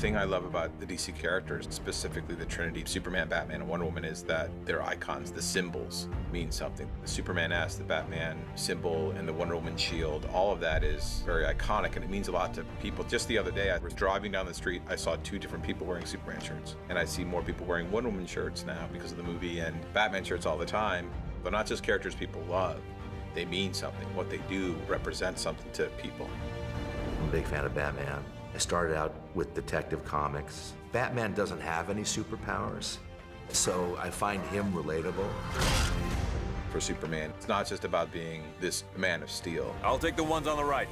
thing I love about the DC characters, specifically the Trinity, Superman, Batman, and Wonder Woman, is that they're icons. The symbols mean something. The Superman S, the Batman symbol, and the Wonder Woman shield, all of that is very iconic, and it means a lot to people. Just the other day, I was driving down the street, I saw 2 different people wearing Superman shirts, and I see more people wearing Wonder Woman shirts now because of the movie, and Batman shirts all the time. They're not just characters people love, they mean something. What they do represents something to people. I'm a big fan of Batman. I started out with Detective Comics. Batman doesn't have any superpowers, so I find him relatable. For Superman, it's not just about being this man of steel. I'll take the ones on the right.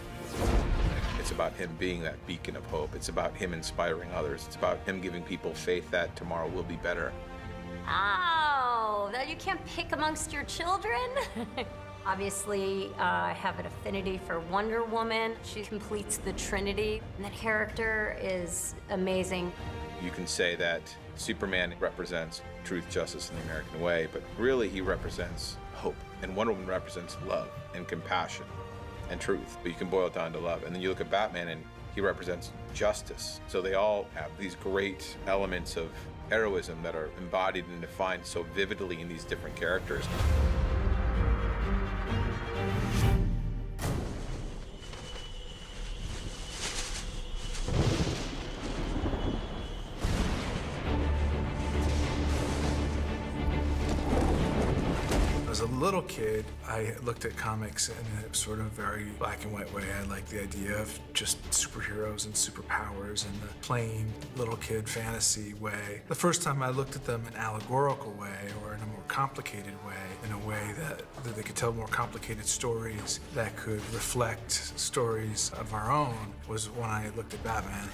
It's about him being that beacon of hope. It's about him inspiring others. It's about him giving people faith that tomorrow will be better. Oh, that you can't pick amongst your children? Obviously, I have an affinity for Wonder Woman. She completes the Trinity, and that character is amazing. You can say that Superman represents truth, justice, and the American way, but really he represents hope. And Wonder Woman represents love and compassion and truth. But you can boil it down to love. And then you look at Batman and he represents justice. So they all have these great elements of heroism that are embodied and defined so vividly in these different characters. As a little kid, I looked at comics in a sort of very black and white way. I liked the idea of just superheroes and superpowers in the plain little kid fantasy way. The first time I looked at them in an allegorical way or in a more complicated way, in a way that they could tell more complicated stories that could reflect stories of our own, was when I looked at Batman.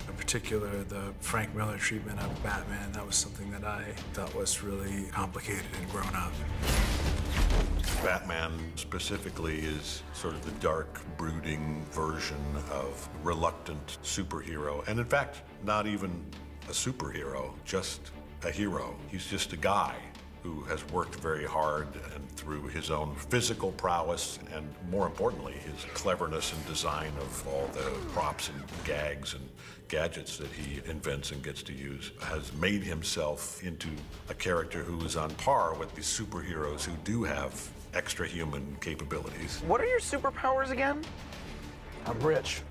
In particular, the Frank Miller treatment of Batman, that was something that I thought was really complicated and grown up. Batman specifically is sort of the dark, brooding version of reluctant superhero. And in fact, not even a superhero, just a hero. He's just a guy who has worked very hard and through his own physical prowess and, more importantly, his cleverness and design of all the props and gags and gadgets that he invents and gets to use, has made himself into a character who is on par with the superheroes who do have extra human capabilities. What are your superpowers again? I'm rich.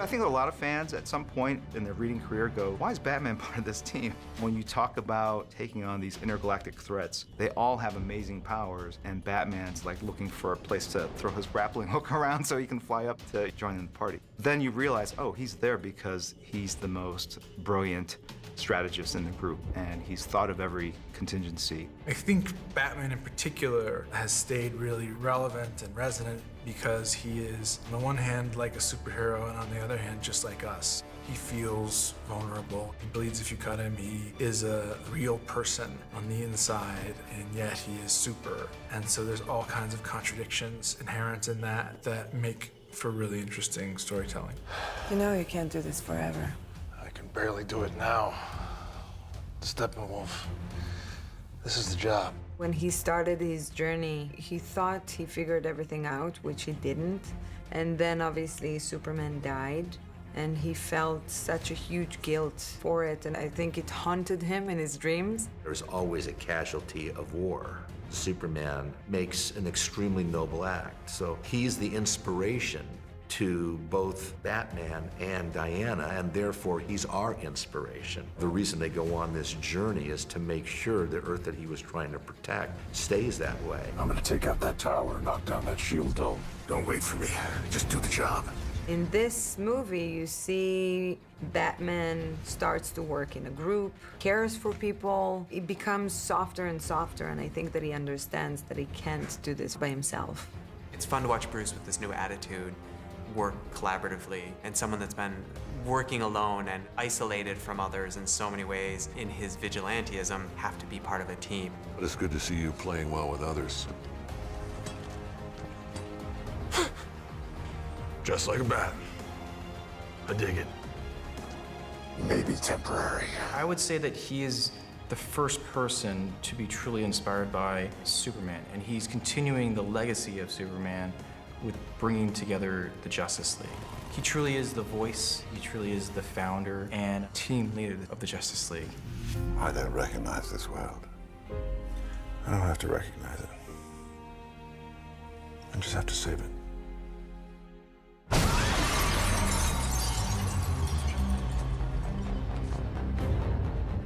I think a lot of fans at some point in their reading career go, why is Batman part of this team? When you talk about taking on these intergalactic threats, they all have amazing powers, and Batman's like looking for a place to throw his grappling hook around so he can fly up to join in the party. Then you realize, oh, he's there because he's the most brilliant strategist in the group, and he's thought of every contingency. I think Batman in particular has stayed really relevant and resonant because he is, on the one hand, like a superhero, and on the other hand, just like us. He feels vulnerable. He bleeds if you cut him. He is a real person on the inside, and yet he is super. And so there's all kinds of contradictions inherent in that make for really interesting storytelling. You know you can't do this forever. I can barely do it now. Steppenwolf, this is the job. When he started his journey, he thought he figured everything out, which he didn't. And then obviously Superman died, and he felt such a huge guilt for it, and I think it haunted him in his dreams. There's always a casualty of war. Superman makes an extremely noble act, so he's the inspiration to both Batman and Diana, and therefore he's our inspiration. The reason they go on this journey is to make sure the Earth that he was trying to protect stays that way. I'm gonna take out that tower, knock down that shield dome. Don't wait for me, just do the job. In this movie, you see Batman starts to work in a group, cares for people. He becomes softer and softer, and I think that he understands that he can't do this by himself. It's fun to watch Bruce with this new attitude, work collaboratively, and someone that's been working alone and isolated from others in so many ways in his vigilantism have to be part of a team. But it's good to see you playing well with others. Just like a bat. I dig it. Maybe temporary. I would say that he is the first person to be truly inspired by Superman, and he's continuing the legacy of Superman with bringing together the Justice League. He truly is the voice, he truly is the founder and team leader of the Justice League. I don't recognize this world. I don't have to recognize it. I just have to save it.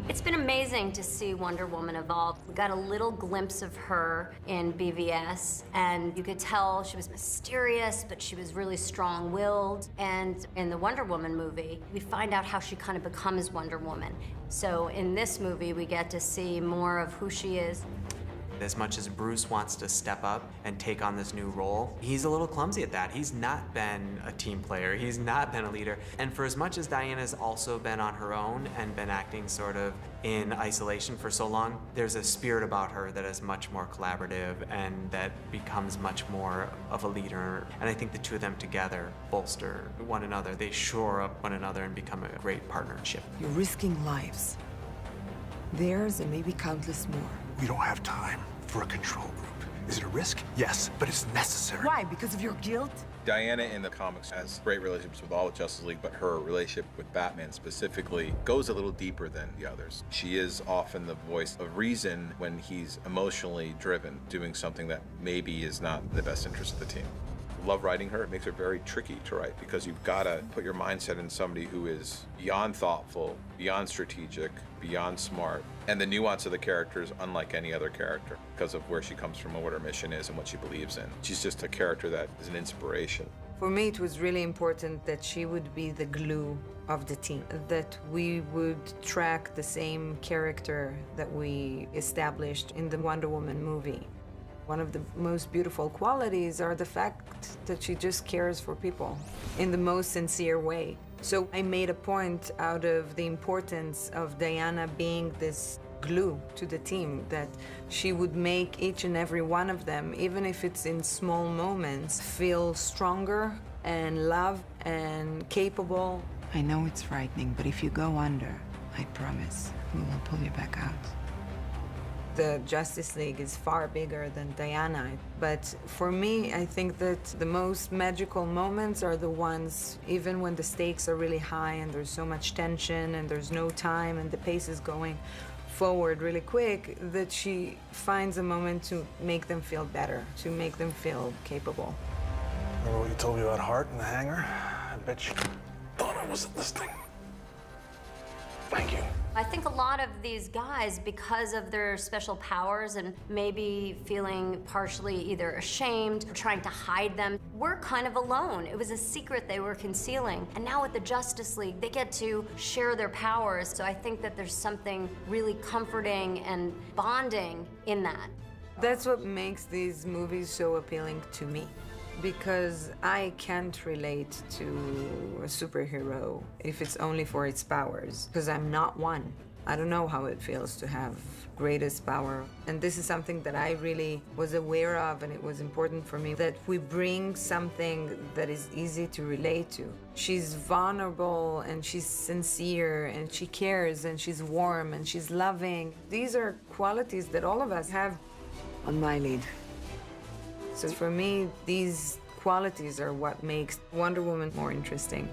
It's been amazing to see Wonder Woman evolve. We got a little glimpse of her in BVS, and you could tell she was mysterious, but she was really strong-willed. And in the Wonder Woman movie, we find out how she kind of becomes Wonder Woman. So in this movie, we get to see more of who she is. As much as Bruce wants to step up and take on this new role, he's a little clumsy at that. He's not been a team player, he's not been a leader. And for as much as Diana's also been on her own and been acting sort of in isolation for so long, there's a spirit about her that is much more collaborative and that becomes much more of a leader. And I think the two of them together bolster one another. They shore up one another and become a great partnership. You're risking lives. Theirs and maybe countless more. We don't have time for a control group. Is it a risk? Yes, but it's necessary. Why? Because of your guilt? Diana in the comics has great relationships with all of Justice League, but her relationship with Batman specifically goes a little deeper than the others. She is often the voice of reason when he's emotionally driven, doing something that maybe is not in the best interest of the team. Love writing her. It makes her very tricky to write because you've got to put your mindset in somebody who is beyond thoughtful, beyond strategic, beyond smart, and the nuance of the character is unlike any other character because of where she comes from and what her mission is and what she believes in. She's just a character that is an inspiration. For me, it was really important that she would be the glue of the team, that we would track the same character that we established in the Wonder Woman movie. One of the most beautiful qualities are the fact that she just cares for people in the most sincere way. So I made a point out of the importance of Diana being this glue to the team, that she would make each and every one of them, even if it's in small moments, feel stronger and loved and capable. I know it's frightening, but if you go under, I promise we will pull you back out. The Justice League is far bigger than Diana, but for me, I think that the most magical moments are the ones, even when the stakes are really high and there's so much tension and there's no time and the pace is going forward really quick, that she finds a moment to make them feel better, to make them feel capable. Remember what you told me about Hart in the hangar? I bet you thought I wasn't listening. Thank you. I think a lot of these guys, because of their special powers and maybe feeling partially either ashamed or trying to hide them, were kind of alone. It was a secret they were concealing. And now with the Justice League, they get to share their powers. So I think that there's something really comforting and bonding in that. That's what makes these movies so appealing to me. Because I can't relate to a superhero if it's only for its powers, because I'm not one. I don't know how it feels to have greatest power. And this is something that I really was aware of, and it was important for me that we bring something that is easy to relate to. She's vulnerable, and she's sincere, and she cares, and she's warm, and she's loving. These are qualities that all of us have. On my lead. So for me, these qualities are what makes Wonder Woman more interesting.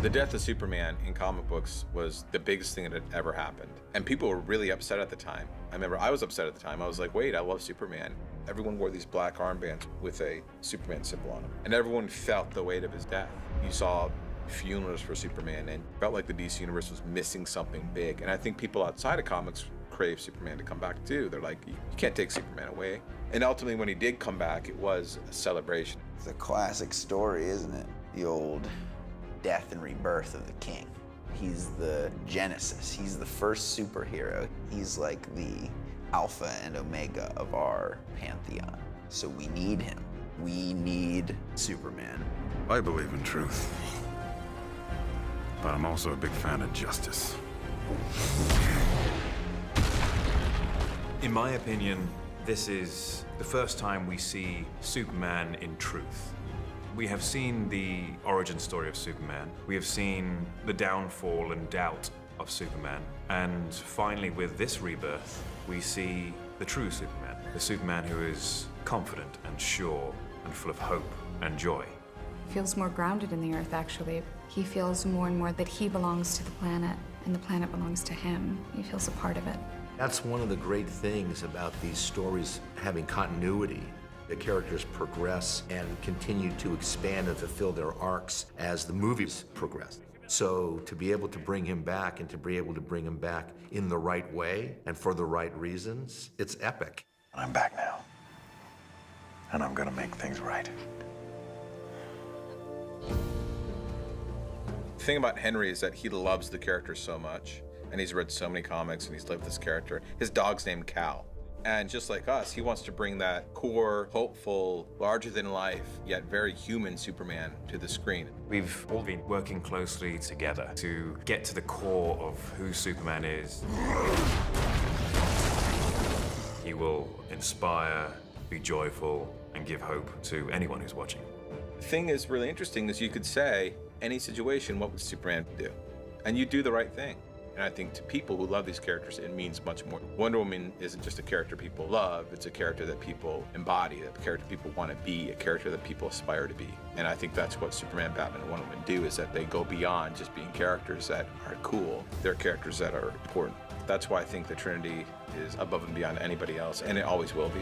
The death of Superman in comic books was the biggest thing that had ever happened. And people were really upset at the time. I remember I was upset at the time. I was like, wait, I love Superman. Everyone wore these black armbands with a Superman symbol on them. And everyone felt the weight of his death. You saw funerals for Superman and felt like the DC universe was missing something big. And I think people outside of comics crave Superman to come back too. They're like, you can't take Superman away. And ultimately when he did come back, it was a celebration. It's a classic story, isn't it? The old death and rebirth of the king. He's the genesis. He's the first superhero. He's like the alpha and omega of our pantheon. So we need him. We need Superman. I believe in truth, but I'm also a big fan of justice. In my opinion, this is the first time we see Superman in truth. We have seen the origin story of Superman. We have seen the downfall and doubt of Superman. And finally, with this rebirth, we see the true Superman. The Superman who is confident and sure and full of hope and joy. Feels more grounded in the Earth, actually. He feels more and more that he belongs to the planet, and the planet belongs to him. He feels a part of it. That's one of the great things about these stories having continuity. The characters progress and continue to expand and fulfill their arcs as the movies progress. So to be able to bring him back and to be able to bring him back in the right way and for the right reasons, it's epic. I'm back now. And I'm gonna make things right. The thing about Henry is that he loves the character so much, and he's read so many comics and he's lived this character. His dog's named Cal. And just like us, he wants to bring that core, hopeful, larger-than-life, yet very human Superman to the screen. We've all been working closely together to get to the core of who Superman is. He will inspire, be joyful, and give hope to anyone who's watching. The thing is really interesting is you could say, any situation, what would Superman do? And you do the right thing. And I think to people who love these characters, it means much more. Wonder Woman isn't just a character people love, it's a character that people embody, a character people want to be, a character that people aspire to be. And I think that's what Superman, Batman, and Wonder Woman do, is that they go beyond just being characters that are cool. They're characters that are important. That's why I think the Trinity is above and beyond anybody else, and it always will be.